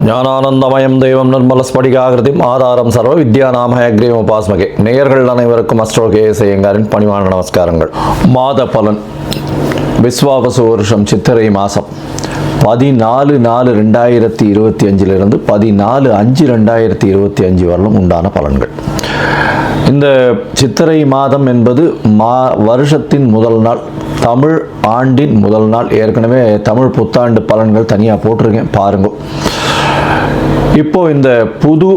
ஞானானந்தமயம் தெய்வம் நிர்மலஸ்படிகாகிருதிம் ஆதாரம் சர்வ வித்யாநாம ஹயக்ரீவம் உபாஸ்மகே. நேயர்கள் அனைவருக்கும் அஸ்ட்ரோ கேஎஸ் ஐயங்காரின் பணிவான நமஸ்காரங்கள். மாத பலன் விஸ்வாவசு வருஷம் சித்திரை மாதம் 14/4/2025 14/5/2025 வரலும் உண்டான பலன்கள். இந்த சித்திரை மாதம் என்பது வருஷத்தின் முதல் நாள், தமிழ் ஆண்டின் முதல் நாள். ஏற்கனவே தமிழ் புத்தாண்டு பலன்கள் தனியாக போட்டிருக்கேன், பாருங்க. இப்போ இந்த புது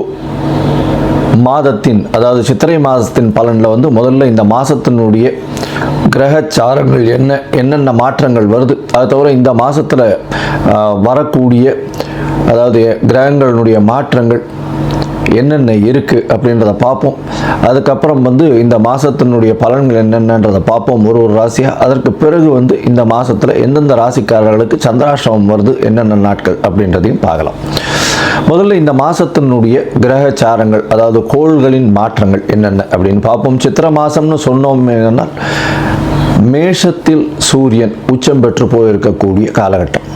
மாதத்தின், அதாவது சித்திரை மாதத்தின் பலனில் முதல்ல இந்த மாதத்தினுடைய கிரகச்சாரங்கள் என்னென்ன மாற்றங்கள் வருது, அது தவிர இந்த மாதத்தில் வரக்கூடிய, அதாவது கிரகங்களுடைய மாற்றங்கள் என்னென்ன இருக்குது அப்படின்றத பார்ப்போம். அதுக்கப்புறம் இந்த மாதத்தினுடைய பலன்கள் என்னென்னன்றதை பார்ப்போம், ஒரு ராசியாக. அதற்கு பிறகு இந்த மாதத்தில் எந்தெந்த ராசிக்காரர்களுக்கு சந்திராஷ்டமம் வருது, என்னென்ன நாட்கள் அப்படின்றதையும் பார்க்கலாம். முதல்ல இந்த மாதத்தினுடைய கிரகச்சாரங்கள், அதாவது கோள்களின் மாற்றங்கள் என்னென்ன அப்படின்னு பார்ப்போம். சித்திரை மாதம்னு சொன்னோம் என்னன்னா, மேஷத்தில் சூரியன் உச்சம் பெற்று போயிருக்கக்கூடிய காலகட்டம்.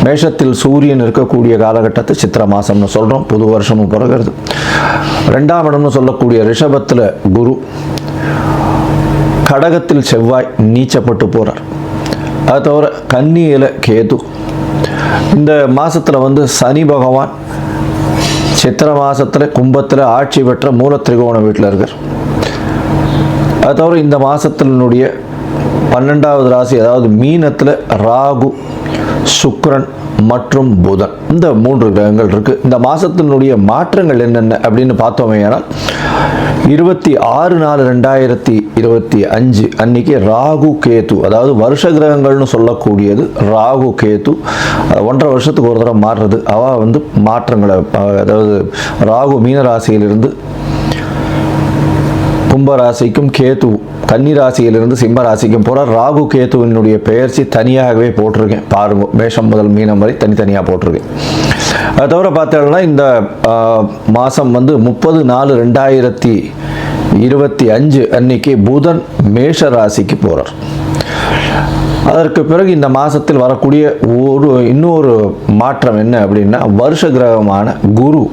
மேஷத்தில் சூரியன் இருக்கக்கூடிய காலகட்டத்தை சித்திரை மாதம்னு சொல்கிறோம். புது வருஷமும் பிறகுறது. 2ஆம் இடம்னு சொல்லக்கூடிய ரிஷபத்தில் குரு, கடகத்தில் செவ்வாய் நீச்சப்பட்டு போகிறார். அது தவிர கன்னியில் கேது. இந்த மாதத்தில் சனி பகவான் சித்திரை மாதத்தில் கும்பத்தில் ஆட்சி பெற்ற மூல திரிகோண வீட்டில் இருக்கார். அது தவிர இந்த மாதத்தினுடைய 12வது ராசி, அதாவது மீனத்தில் ராகு, சுக்கிரன் மற்றும் புதன், இந்த 3 கிரகங்கள் இருக்கு. இந்த மாதத்தினுடைய மாற்றங்கள் என்னென்ன அப்படின்னு பார்த்தோமே, ஆனால் 26/4/2025 அன்னைக்கு ராகு கேது, அதாவது வருஷ கிரகங்கள்னு சொல்லக்கூடியது ராகு கேது 1.5 வருஷத்துக்கு ஒரு தடவை மாறுறது. மாற்றங்களை, அதாவது ராகு மீன ராசியிலிருந்து கும்பராசிக்கும், கேது கன்னி ராசியிலிருந்து சிம்ம ராசிக்கும் போகிற ராகு கேதுவினுடைய பெயர்ச்சி தனியாகவே போட்டிருக்கேன், பாருங்க. மேஷம் முதல் மீனம் வரை தனித்தனியாக போட்டிருக்கேன். அது தவிர பார்த்தோம்னா இந்த மாதம் 30/4/2025 அன்னைக்கு புதன் மேஷ ராசிக்கு போகிறார். அதற்கு பிறகு இந்த மாதத்தில் வரக்கூடிய இன்னொரு மாற்றம் என்ன அப்படின்னா, வருஷ கிரகமான குரு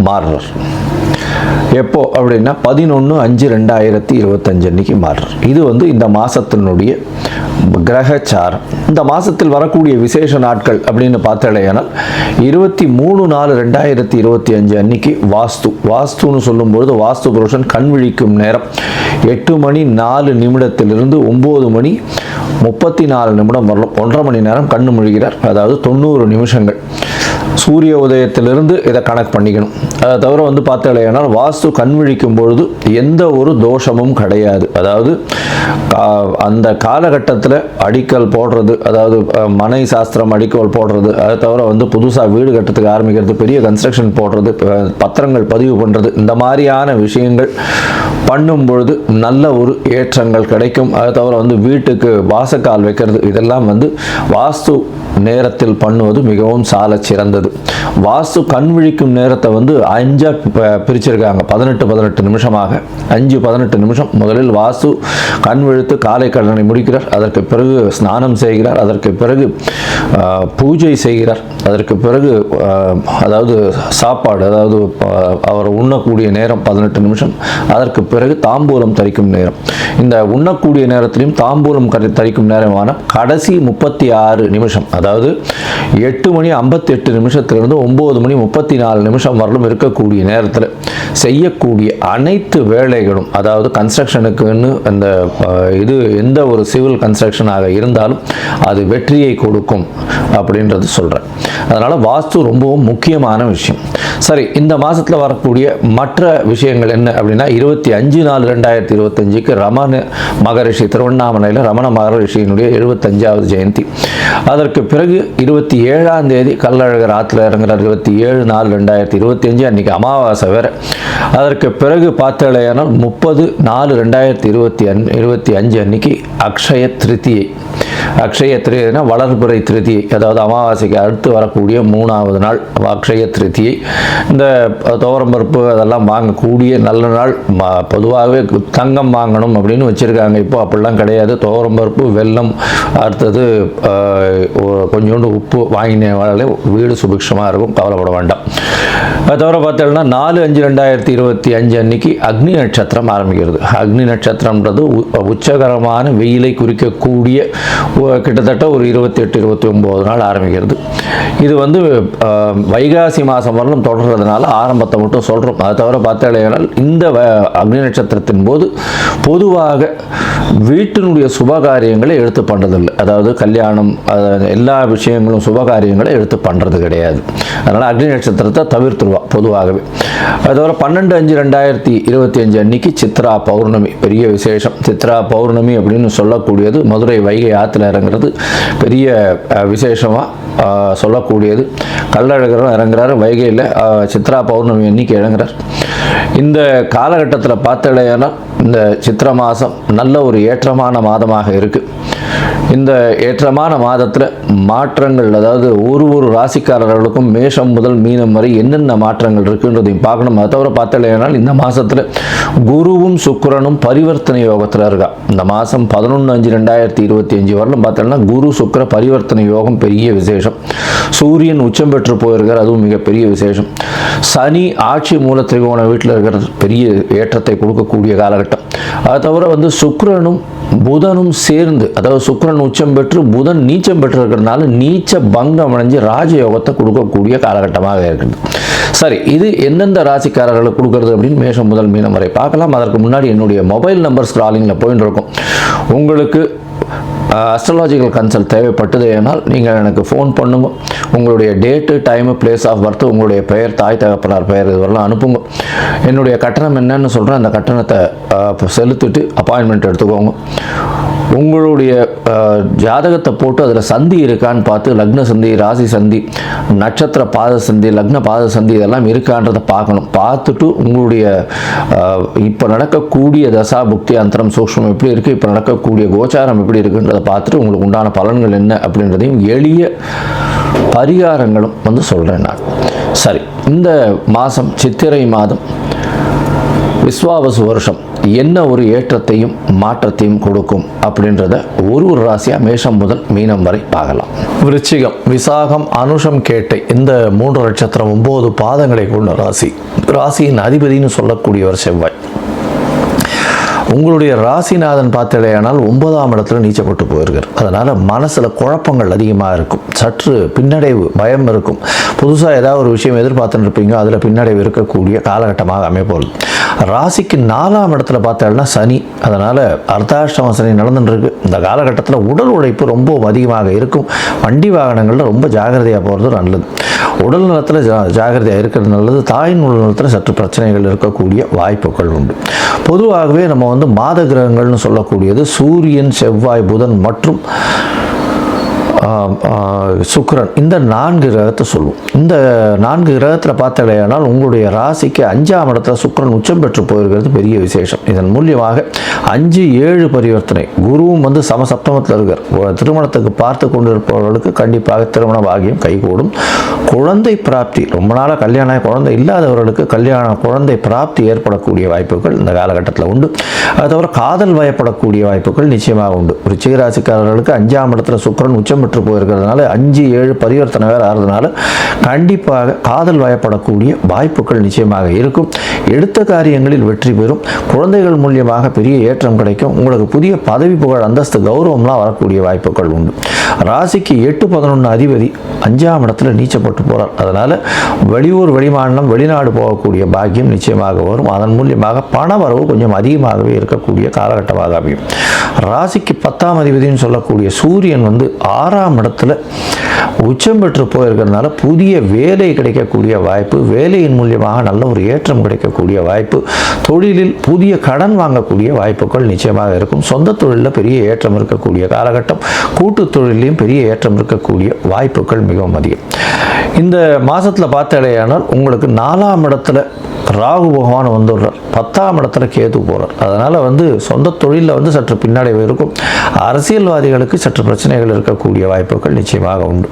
மாறுறார். எப்போ அப்படின்னா 11/5/2025 அன்னைக்கு மாறுறார். இது இந்த மாதத்தினுடைய கிரகச்சாரம். இந்த மாதத்தில் வரக்கூடிய விசேஷ நாட்கள் அப்படின்னு பார்த்தாலேயானால் 23/4/2025 அன்னைக்கு வாஸ்துன்னு சொல்லும்பொழுது வாஸ்து புருஷன் கண் விழிக்கும் நேரம் 8:04 9:34 வரலும் 1.5 மணி நேரம் கண்ணு முழுகிறார். அதாவது 90 நிமிஷங்கள் சூரிய உதயத்திலிருந்து இதை கணக்கு பண்ணிக்கணும். அதை தவிர பார்த்தாலேயானால் வாஸ்து கண் விழிக்கும் பொழுது எந்த ஒரு தோஷமும் கிடையாது. அதாவது அந்த காலகட்டத்தில் அடிக்கல் போடுறது, அதாவது மனை சாஸ்திரம் அடிக்கல் போடுறது, அதை தவிர புதுசாக வீடு கட்டுறதுக்கு ஆரம்பிக்கிறது, பெரிய கன்ஸ்ட்ரக்ஷன் போடுறது, பத்திரங்கள் பதிவு பண்ணுறது, இந்த மாதிரியான விஷயங்கள் பண்ணும் பொழுது நல்ல ஒரு ஏற்றங்கள் கிடைக்கும். அதை தவிர வீட்டுக்கு வாசக்கால் வைக்கிறது, இதெல்லாம் வாஸ்து நேரத்தில் பண்ணுவது மிகவும் சால சிறந்தது. வாஸ்து கண் விழிக்கும் நேரத்தை 5 பிரிச்சிருக்காங்க, 18 நிமிஷமாக. 5-18 நிமிஷம். முதலில் வாஸ்து கண் விழித்து காலை கடனை முடிக்கிறார். அதற்கு பிறகு ஸ்நானம் செய்கிறார். அதற்கு பிறகு பூஜை செய்கிறார். அதற்கு பிறகு அதாவது சாப்பாடு, அதாவது அவர் உண்ணக்கூடிய நேரம் 18 நிமிஷம். அதற்கு பிறகு தாம்பூலம் தரிக்கும் நேரம். இந்த உண்ணக்கூடிய நேரத்திலையும் தாம்பூலம் தரிக்கும் நேரமான கடைசி 36 நிமிஷம், அதாவது 8:58 9:34 வரலும் இருக்கக்கூடிய நேரத்தில் செய்யக்கூடிய அனைத்து வேலைகளும், அதாவது கன்ஸ்ட்ரக்ஷனுக்குன்னு அந்த இது எந்த ஒரு சிவில் கன்ஸ்ட்ரக்ஷனாக இருந்தாலும் அது வெற்றியை கொடுக்கும் அப்படின்றது சொல்கிறேன். அதனால் வாஸ்து ரொம்பவும் முக்கியமான விஷயம். சரி, இந்த மாதத்தில் வரக்கூடிய மற்ற விஷயங்கள் என்ன அப்படின்னா, 25/4/2025 ரமண மகரிஷி, திருவண்ணாமலையில் ரமண மகரிஷியினுடைய 75வது ஜெயந்தி. அதற்கு பிறகு 27ஆம் தேதி கள்ளழகர் ஆற்றுல இறங்குறார். 27/4/2025 அன்றைக்கி அமாவாசை வேறு. அதற்கு பிறகு பார்த்தாலேயானால் 30/4/2025 அன்னைக்கு அக்ஷய திருத்தியை. அக்ஷய திருதினா வளர்பிறை திருதியை, அதாவது அமாவாசைக்கு அடுத்து வரக்கூடிய 3ஆவது நாள் அக்ஷய திருதியை. இந்த துவரம்பருப்பு அதெல்லாம் வாங்கக்கூடிய நல்ல நாள். பொதுவாகவே தங்கம் வாங்கணும் அப்படின்னு வச்சுருக்காங்க. இப்போ அப்படிலாம் கிடையாது. துவரம்பருப்பு, வெல்லம், அடுத்தது கொஞ்சோண்டு உப்பு வாங்கினாலே வீடு சுபிக்ஷமாக இருக்கும், கவலைப்பட வேண்டாம். அது தவிர பார்த்தோம்னா 4/5/2025 அன்னைக்கு அக்னி நட்சத்திரம் ஆரம்பிக்கிறது. அக்னி நட்சத்திரம்ன்றது உச்சகரமான வெயிலை குறிக்கக்கூடிய கிட்டத்தட்ட ஒரு 28-29 நாள் ஆரம்பிக்கிறது. இது வந்து வைகாசி மாதம் வரலும் தொடர்றதுனால ஆரம்பத்தை மட்டும் சொல்கிறோம். அதை தவிர பார்த்தேனால் இந்த அக்னி நட்சத்திரத்தின் போது பொதுவாக வீட்டினுடைய சுபகாரியங்களை எடுத்து பண்ணுறதில்லை. அதாவது கல்யாணம் எல்லா விஷயங்களும் சுபகாரியங்களை எடுத்து பண்ணுறது கிடையாது. அதனால் அக்னி நட்சத்திரத்தை தவிர்த்துருவா பொதுவாகவே. அது தவிர 12/5/2025 அன்னைக்கு சித்ரா பௌர்ணமி பெரிய விசேஷம். சித்ரா பௌர்ணமி அப்படின்னு சொல்லக்கூடியது மதுரை வைகை ஆற்றுல இறங்குறது பெரிய விசேஷமாக சொல்லக்கூடியது. கள்ளழகரும் இறங்குறாரு வைகையில், சித்ரா பௌர்ணமி அன்னைக்கு இறங்குறார். இந்த காலகட்டத்தில் பார்த்தலையானா இந்த சித்திரை மாதம் நல்ல ஒரு ஏற்றமான மாதமாக இருக்குது. இந்த ஏற்றமான மாதத்தில் மாற்றங்கள், அதாவது ஒரு ராசிக்காரர்களுக்கும் மேஷம் முதல் மீனம் வரை என்னென்ன மாற்றங்கள் இருக்குன்றதையும் பார்க்கணும். அதை தவிர பார்த்தலையானால் இந்த மாதத்தில் குருவும் சுக்கிரனும் பரிவர்த்தனை யோகத்தில் இருக்கா. இந்த மாதம் 11/5/2025 வரலும் பார்த்தோம்னா குரு சுக்கிர பரிவர்த்தனை யோகம் பெரிய விசேஷம். சூரியன் உச்சம் பெற்று போயிருக்கார், அதுவும் மிகப்பெரிய விசேஷம். சனி ஆட்சி மூல திரிகோண வீட்டில் இருக்கிற பெரிய ஏற்றத்தை கொடுக்கக்கூடிய காலகட்டம். அது தவிர வந்து சுக்கிரனும் புதனும் சேர்ந்து, அதாவது சுக்கிரன் உச்சம் பெற்று புதன் நீச்சம் பெற்று இருக்கிறதுனால நீச்ச பங்கம் அடைஞ்சு ராஜயோகத்தை கொடுக்கக்கூடிய காலகட்டமாக இருக்குது. சரி, இது எந்தெந்த ராசிக்காரர்களுக்கு கொடுக்கறது அப்படின்னு மேஷம் முதல் மீனம் வரை பார்க்கலாம். அதற்கு முன்னாடி என்னுடைய மொபைல் நம்பர் ஸ்க்ராலிங்கில் போயின்னு இருக்கும். உங்களுக்கு அஸ்ட்ராலஜிக்கல் கன்சல்ட் தேவைப்பட்டது ஏனால் நீங்கள் எனக்கு ஃபோன் பண்ணுங்க. உங்களுடைய date, time, place of birth, உங்களுடைய பெயர், தாய் தகப்பனார் பெயர் இதுவரெல்லாம் அனுப்புங்க. என்னுடைய கட்டணம் என்னன்னு சொல்கிறேன். அந்த கட்டணத்தை செலுத்திட்டு அப்பாயின்மெண்ட் எடுத்துக்கோங்க. உங்களுடைய ஜாதகத்தை போட்டு அதில் சந்தி இருக்கான்னு பார்த்து, லக்ன சந்தி, ராசி சந்தி, நட்சத்திர பாத சந்தி, லக்ன பாத சந்தி இதெல்லாம் இருக்கான்றதை பார்க்கணும். பார்த்துட்டு உங்களுடைய இப்போ நடக்கக்கூடிய தசா புக்தி அந்தரம் சூக்ஷ்மம் எப்படி இருக்குது, இப்போ நடக்கக்கூடிய கோச்சாரம் எப்படி இருக்குன்றதை பார்த்துட்டு உங்களுக்கு உண்டான பலன்கள் என்ன அப்படின்றதையும் எளிய பரிகாரங்களும் வந்து சொல்கிறேன் நான். சரி, இந்த மாதம் சித்திரை மாதம் விஸ்வாவசு வருஷம் என்ன ஒரு ஏற்றத்தையும் மாற்றத்தையும் கொடுக்கும் அப்படின்றத ஒரு ராசியாக மேஷம் முதல் மீனம் வரை பார்க்கலாம். விருச்சிகம், விசாகம், அனுஷம், கேட்டை இந்த 3 நட்சத்திரம் 9 பாதங்களை கொண்ட ராசி. ராசியின் அதிபதினு சொல்லக்கூடியவர் செவ்வாய். உங்களுடைய ராசிநாதன் பார்த்தடையானால் 9ஆம் இடத்துல நீச்சப்பட்டு போயிருக்கார். அதனால் மனசில் குழப்பங்கள் அதிகமாக இருக்கும், சற்று பின்னடைவு, பயம் இருக்கும். புதுசாக ஏதாவது ஒரு விஷயம் எதிர்பார்த்துன்னு இருப்பீங்க, அதில் பின்னடைவு இருக்கக்கூடிய காலகட்டமாக அமைப்போகுது. ராசிக்கு 4ஆம் இடத்துல பார்த்தோம்னா சனி. அதனால் அர்த்தாஷ்டம சனி நடந்துட்டுருக்கு. இந்த காலகட்டத்தில் உடல் உழைப்பு ரொம்ப அதிகமாக இருக்கும். வண்டி வாகனங்களில் ரொம்ப ஜாகிரதையாக போகிறது நல்லது. உடல் நலத்தில் ஜாகிரதையாக இருக்கிறது நல்லது. தாயின் உடல் நலத்தில் சற்று பிரச்சனைகள் இருக்கக்கூடிய வாய்ப்புகள் உண்டு. பொதுவாகவே நம்ம வந்து மாத கிரகங்கள்னு சொல்லக்கூடியது சூரியன், செவ்வாய், புதன் மற்றும் சுக்கிரன், இந்த 4 கிரகத்தை சொல்லுவோம். இந்த 4 கிரகத்தில் பார்த்தடையானால் உங்களுடைய ராசிக்கு 5ஆம் இடத்துல சுக்கிரன் உச்சம் பெற்று போயிருக்கிறது பெரிய விசேஷம். இதன் மூலியமாக 5-7 பரிவர்த்தனை. குருவும் வந்து சமசப்தமத்தில் இருக்கார். திருமணத்துக்கு பார்த்து கொண்டிருப்பவர்களுக்கு கண்டிப்பாக திருமண பாகியம் கைகூடும். குழந்தை பிராப்தி, ரொம்ப நாளாக கல்யாணம் குழந்தை இல்லாதவர்களுக்கு குழந்தை பிராப்தி ஏற்படக்கூடிய வாய்ப்புகள் இந்த காலகட்டத்தில் உண்டு. அது தவிர காதல் வயப்படக்கூடிய வாய்ப்புகள் நிச்சயமாக உண்டு. விருச்சிக ராசிக்காரர்களுக்கு 5ஆம் இடத்துல சுக்கிரன் உச்சம் பெற்று போயிருக்கிறதுனால 5-7 பரிவர்த்தனை வேறு ஆகிறதுனால கண்டிப்பாக காதல் வயப்படக்கூடிய வாய்ப்புகள் நிச்சயமாக இருக்கும். எடுத்த காரியங்களில் வெற்றி பெறும். குழந்தைகள் மூலியமாக பெரிய ஏற்றம் கிடைக்கும். உங்களுக்கு புதிய பதவி, புகழ், அந்தஸ்து, கௌரவம்லாம் வரக்கூடிய வாய்ப்புகள் உண்டு. ராசிக்கு 8-11 அதிபதி 5ஆம் இடத்துல நீச்சப்பட்டு போகிறார். அதனால் வெளியூர், வெளிமாநிலம், வெளிநாடு போகக்கூடிய பாக்கியம் நிச்சயமாக வரும். அதன் மூலியமாக பண வரவு கொஞ்சம் அதிகமாகவே இருக்கக்கூடிய காலகட்டமாக அமையும். ராசிக்கு 10ஆம் அதிபதினு சொல்லக்கூடிய சூரியன் வந்து 6ஆம் இடத்துல உச்சம் பெற்று போயிருக்கிறதுனால புதிய வேலை கிடைக்கக்கூடிய வாய்ப்பு, வேலையின் மூலியமாக நல்ல ஒரு ஏற்றம் கிடைக்கக்கூடிய வாய்ப்பு, தொழிலில் புதிய கடன் வாங்கக்கூடிய வாய்ப்புகள் நிச்சயமாக இருக்கும். சொந்த தொழிலில் பெரிய ஏற்றம் இருக்கக்கூடிய காலகட்டம். கூட்டு தொழிலையும் பெரிய ஏற்றம் இருக்கக்கூடிய வாய்ப்புகள் மிகவும் அதிகம். இந்த மாதத்தில் பார்த்தடையானால் உங்களுக்கு 4ஆம் இடத்துல ராகு பகவான் வந்துடுறார், 10ஆம் இடத்துல கேது போகிறார். அதனால் வந்து சொந்த தொழிலில் வந்து சற்று பின்னடைவு இருக்கும். அரசியல்வாதிகளுக்கு சற்று பிரச்சனைகள் இருக்கக்கூடிய வாய்ப்புகள் நிச்சயமாக உண்டு.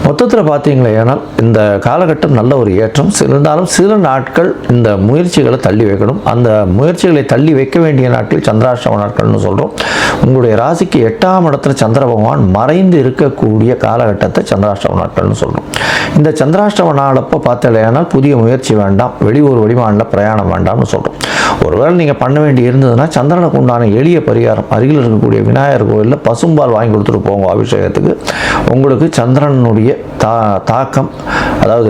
மொத்தத்தில் பார்த்தீங்களே, ஏன்னால் இந்த காலகட்டம் நல்ல ஒரு ஏற்றம் இருந்தாலும் சில நாட்கள் இந்த முயற்சிகளை தள்ளி வைக்கணும். அந்த முயற்சிகளை தள்ளி வைக்க வேண்டிய நாட்கள் சந்திராஷ்டம நாட்கள்னு சொல்கிறோம். உங்களுடைய ராசிக்கு 8ஆம் இடத்துல சந்திர பகவான் மறைந்து இருக்கக்கூடிய காலகட்டத்தை சந்திராஷ்டம நாட்கள்னு சொல்கிறோம். இந்த சந்திராஷ்டம நாளப்போ பார்த்தலையானால் புதிய முயற்சி வேண்டாம், வெளியூர் வெளிமாநில பிரயாணம் வேண்டாம்னு சொல்கிறோம். ஒருவேளை நீங்கள் பண்ண வேண்டி இருந்ததுன்னா சந்திரனுக்கு உண்டான எளிய பரிகாரம், அருகில் இருக்கக்கூடிய விநாயகர் கோயிலில் பசும்பால் வாங்கி கொடுத்துட்டு போங்க அபிஷேகத்துக்கு. உங்களுக்கு சந்திரனுடைய தாக்கம், அதாவது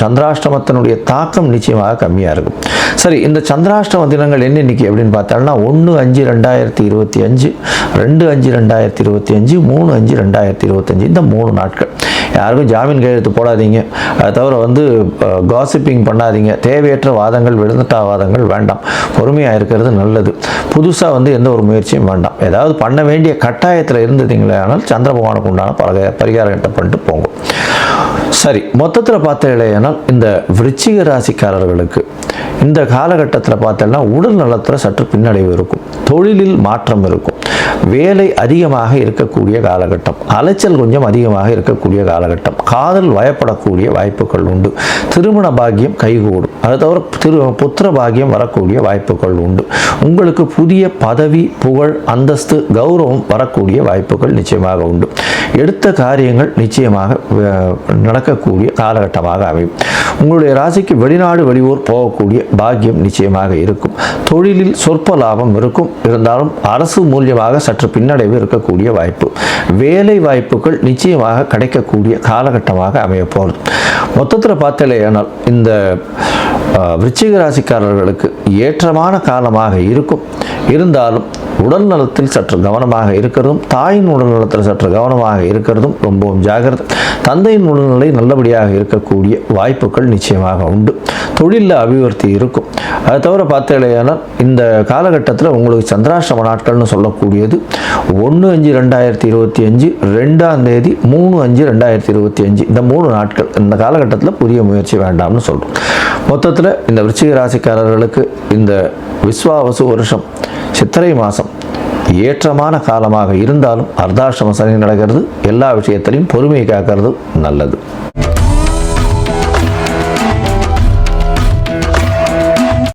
சந்திராஷ்டமத்தினுடைய தாக்கம் நிச்சயமாக கம்மியாக இருக்கும். சரி, இந்த சந்திராஷ்டம தினங்கள் என்ன இன்னைக்கு அப்படின்னு பார்த்தோம்னா 1/5/2025, 2/5/2025, 3/5/2025 இந்த 3 நாட்கள். யாருக்கும் ஜாமீன் கையெழுத்து போடாதீங்க. அதை தவிர வந்து காசிப்பிங் பண்ணாதீங்க. தேவையற்ற வாதங்கள், விழுந்துட்டா வாதங்கள் வேண்டாம். பொறுமையாக இருக்கிறது நல்லது. புதுசாக வந்து எந்த ஒரு முயற்சியும் வேண்டாம். ஏதாவது பண்ண வேண்டிய கட்டாயத்தில் இருந்ததுங்களே ஆனால் சந்திர பகவானுக்கு உண்டான பரிகாரத்தை பண்ணிட்டு போங்க. சரி, மொத்தத்தில் பார்த்தீங்களேனால் இந்த விருச்சிக ராசிக்காரர்களுக்கு இந்த காலகட்டத்தில் பார்த்தோம்னா உடல் நலத்தில் சற்று பின்னடைவு இருக்கும், தொழிலில் மாற்றம் இருக்கும், வேலை அதிகமாக இருக்கக்கூடிய காலகட்டம், அலைச்சல் கொஞ்சம் அதிகமாக இருக்கக்கூடிய காலகட்டம், காதல் வயப்படக்கூடிய வாய்ப்புகள் உண்டு, திருமண பாக்கியம் கைகூடும், அதை தவிர புத்திர பாக்கியம் வரக்கூடிய வாய்ப்புகள் உண்டு. உங்களுக்கு புதிய பதவி, புகழ், அந்தஸ்து, கௌரவம் வரக்கூடிய வாய்ப்புகள் நிச்சயமாக உண்டு. எடுத்த காரியங்கள் நிச்சயமாக நடக்கக்கூடிய காலகட்டமாக அமையும். உங்களுடைய ராசிக்கு வெளிநாடு வெளியூர் போகக்கூடிய பாக்கியம் நிச்சயமாக இருக்கும். தொழிலில் சொற்ப லாபம் இருக்கும், இருந்தாலும் அரசு மூலியமாக சற்று பின்னடைவு இருக்கக்கூடிய வாய்ப்பு, வேலை வாய்ப்புகள் நிச்சயமாக கிடைக்கக்கூடிய காலகட்டமாக அமைய போகிறது. மொத்தத்தில் பார்த்தலையானால் இந்த விருச்சிக ராசிக்காரர்களுக்கு ஏற்றமான காலமாக இருக்கும். இருந்தாலும் உடல் நலத்தில் சற்று கவனமாக இருக்கிறதும், தாயின் உடல் நலத்தில் சற்று கவனமாக இருக்கிறதும் ரொம்பவும் ஜாகிரதை. தந்தையின் உடல்நிலை நல்லபடியாக இருக்கக்கூடிய வாய்ப்புகள் நிச்சயமாக உண்டு. தொழிலில் அபிவிருத்தி இருக்கும். அதை தவிர பார்த்தீங்கன்னா இந்த காலகட்டத்தில் உங்களுக்கு சந்திராஷ்டம நாட்கள்னு சொல்லக்கூடியது 1/5/2025, 2ஆம் தேதி, 3/5/2025 இந்த 3 நாட்கள். இந்த காலகட்டத்தில் புதிய முயற்சி வேண்டாம்னு சொல்கிறோம். மொத்தத்தில் இந்த விருச்சிக ராசிக்காரர்களுக்கு இந்த விஸ்வாவசு வருஷம் சித்திரை மாதம் ஏற்றமான காலமாக இருந்தாலும் அர்த்தாஷ்டம சனி நடக்கிறது. எல்லா விஷயத்திலையும் பொறுமையை காக்கிறது நல்லது.